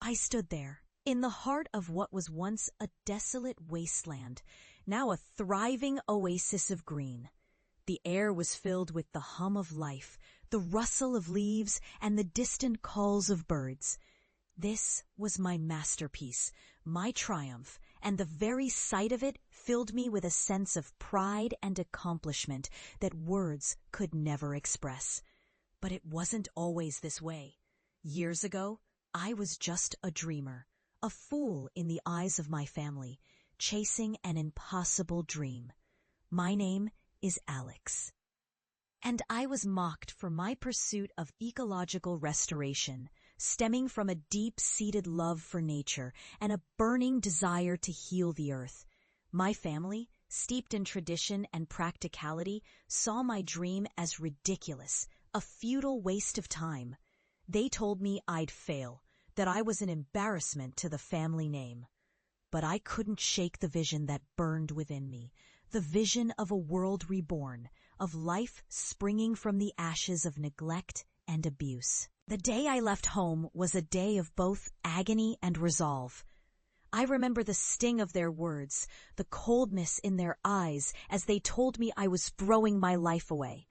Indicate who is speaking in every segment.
Speaker 1: I stood there, in the heart of what was once a desolate wasteland, now a thriving oasis of green. The air was filled with the hum of life, the rustle of leaves, and the distant calls of birds. This was my masterpiece, my triumph, and the very sight of it filled me with a sense of pride and accomplishment that words could never express. But it wasn't always this way. Years ago, I was just a dreamer, a fool in the eyes of my family, chasing an impossible dream. My name is Alex. And I was mocked for my pursuit of ecological restoration, stemming from a deep-seated love for nature and a burning desire to heal the earth. My family, steeped in tradition and practicality, saw my dream as ridiculous, a futile waste of time. They told me I'd fail, that I was an embarrassment to the family name. But I couldn't shake the vision that burned within me, the vision of a world reborn, of life springing from the ashes of neglect and abuse. The day I left home was a day of both agony and resolve. I remember the sting of their words, the coldness in their eyes as they told me I was throwing my life away.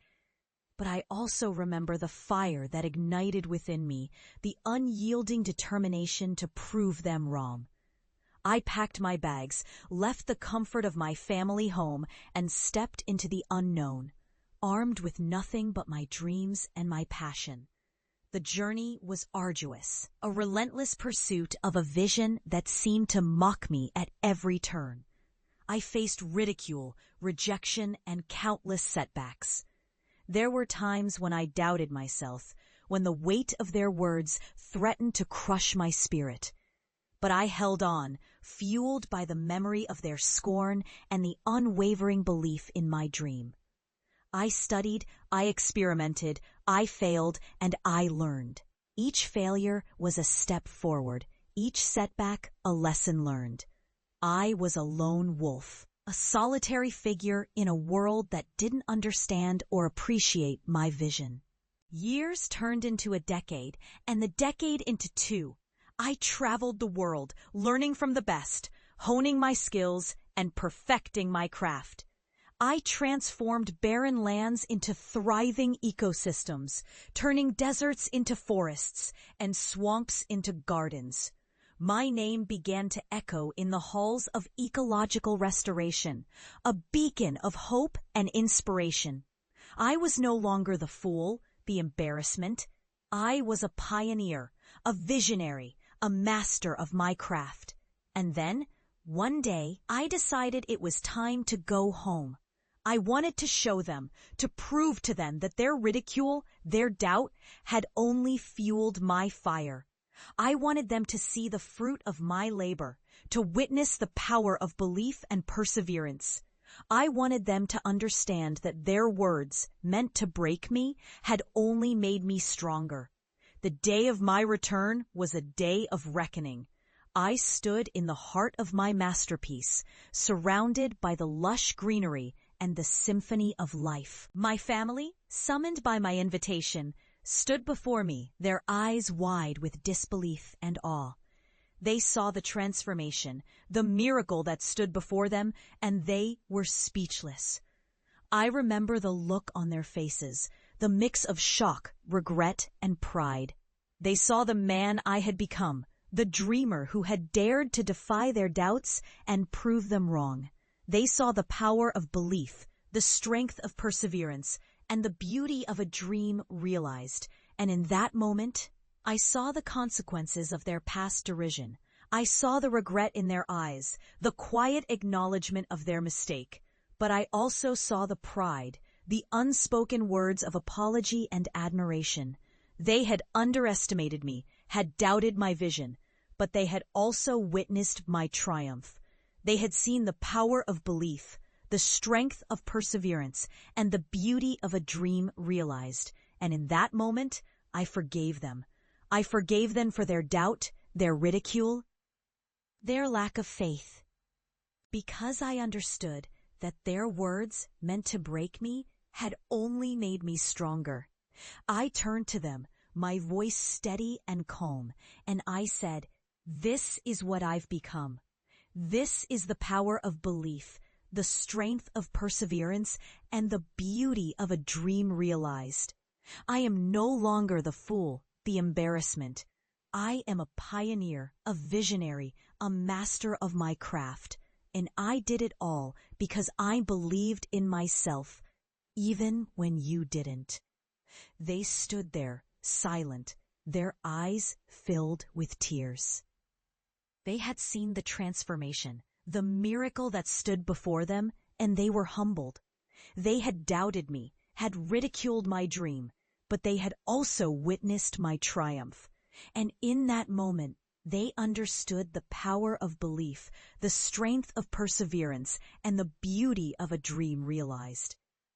Speaker 1: But I also remember the fire that ignited within me, the unyielding determination to prove them wrong. I packed my bags, left the comfort of my family home, and stepped into the unknown, armed with nothing but my dreams and my passion. The journey was arduous, a relentless pursuit of a vision that seemed to mock me at every turn. I faced ridicule, rejection, and countless setbacks. There were times when I doubted myself, when the weight of their words threatened to crush my spirit. But I held on, fueled by the memory of their scorn and the unwavering belief in my dream. I studied, I experimented, I failed, and I learned. Each failure was a step forward, each setback a lesson learned. I was a lone wolf, a solitary figure in a world that didn't understand or appreciate my vision. Years turned into a decade, and the decade into two. I traveled the world, learning from the best, honing my skills, and perfecting my craft. I transformed barren lands into thriving ecosystems, turning deserts into forests and swamps into gardens. My name began to echo in the halls of ecological restoration, a beacon of hope and inspiration. I was no longer the fool, the embarrassment. I was a pioneer, a visionary, a master of my craft. And then, one day, I decided it was time to go home. I wanted to show them, to prove to them that their ridicule, their doubt, had only fueled my fire. I wanted them to see the fruit of my labor, to witness the power of belief and perseverance. I wanted them to understand that their words, meant to break me, had only made me stronger. The day of my return was a day of reckoning. I stood in the heart of my masterpiece, surrounded by the lush greenery and the symphony of life. My family, summoned by my invitation, stood before me, their eyes wide with disbelief and awe. They saw the transformation, the miracle that stood before them, and they were speechless. I remember the look on their faces, the mix of shock, regret, and pride. They saw the man I had become, the dreamer who had dared to defy their doubts and prove them wrong. They saw the power of belief, the strength of perseverance, and the beauty of a dream realized. And in that moment, I saw the consequences of their past derision. I saw the regret in their eyes, the quiet acknowledgement of their mistake. But I also saw the pride, the unspoken words of apology and admiration. They had underestimated me, had doubted my vision, but they had also witnessed my triumph. They had seen the power of belief, the strength of perseverance, and the beauty of a dream realized. And in that moment, I forgave them. I forgave them for their doubt, their ridicule, their lack of faith. Because I understood that their words, meant to break me, had only made me stronger. I turned to them, my voice steady and calm, and I said, This is what I've become. This is the power of belief, the strength of perseverance, and the beauty of a dream realized. I am no longer the fool, the embarrassment. I am a pioneer, a visionary, a master of my craft. And I did it all because I believed in myself, even when you didn't. They stood there, silent, their eyes filled with tears. They had seen the transformation, the miracle that stood before them, and they were humbled. They had doubted me, had ridiculed my dream, but they had also witnessed my triumph. And in that moment, they understood the power of belief, the strength of perseverance, and the beauty of a dream realized.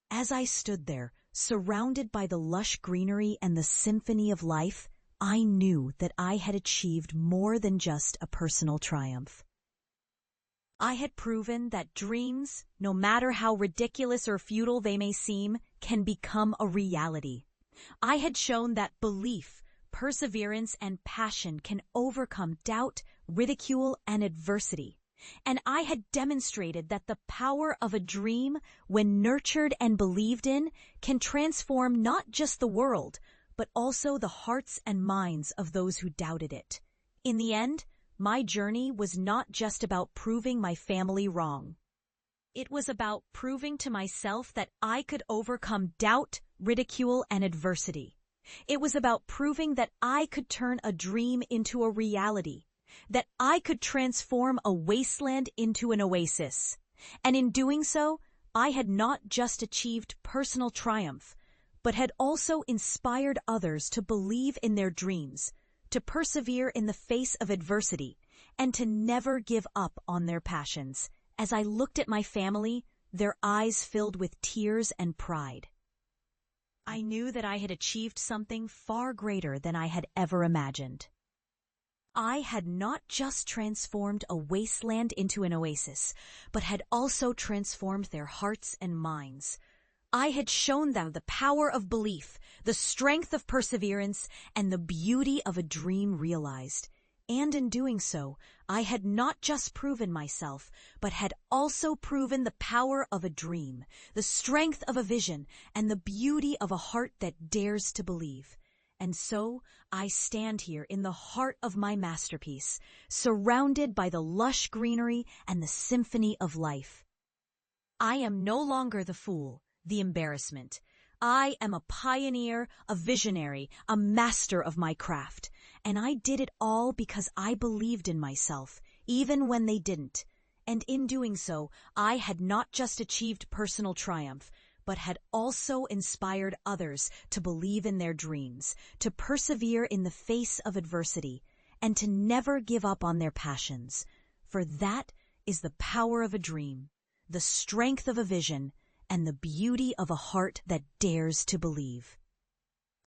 Speaker 1: As I stood there, surrounded by the lush greenery and the symphony of life, I knew that I had achieved more than just a personal triumph. I had proven that dreams, no matter how ridiculous or futile they may seem, can become a reality. I had shown that belief, perseverance, and passion can overcome doubt, ridicule, and adversity. And I had demonstrated that the power of a dream, when nurtured and believed in, can transform not just the world, but also the hearts and minds of those who doubted it. In the end, my journey was not just about proving my family wrong. It was about proving to myself that I could overcome doubt, ridicule, and adversity. It was about proving that I could turn a dream into a reality, that I could transform a wasteland into an oasis. And in doing so, I had not just achieved personal triumph, but had also inspired others to believe in their dreams, to persevere in the face of adversity, and to never give up on their passions. As I looked at my family, their eyes filled with tears and pride. I knew that I had achieved something far greater than I had ever imagined. I had not just transformed a wasteland into an oasis, but had also transformed their hearts and minds. I had shown them the power of belief, the strength of perseverance, and the beauty of a dream realized. And in doing so, I had not just proven myself, but had also proven the power of a dream, the strength of a vision, and the beauty of a heart that dares to believe. And so, I stand here in the heart of my masterpiece, surrounded by the lush greenery and the symphony of life. I am no longer the fool, the embarrassment. I am a pioneer, a visionary, a master of my craft. And I did it all because I believed in myself, even when they didn't. And in doing so, I had not just achieved personal triumph, but had also inspired others to believe in their dreams, to persevere in the face of adversity, and to never give up on their passions. For that is the power of a dream, the strength of a vision, and the beauty of a heart that dares to believe.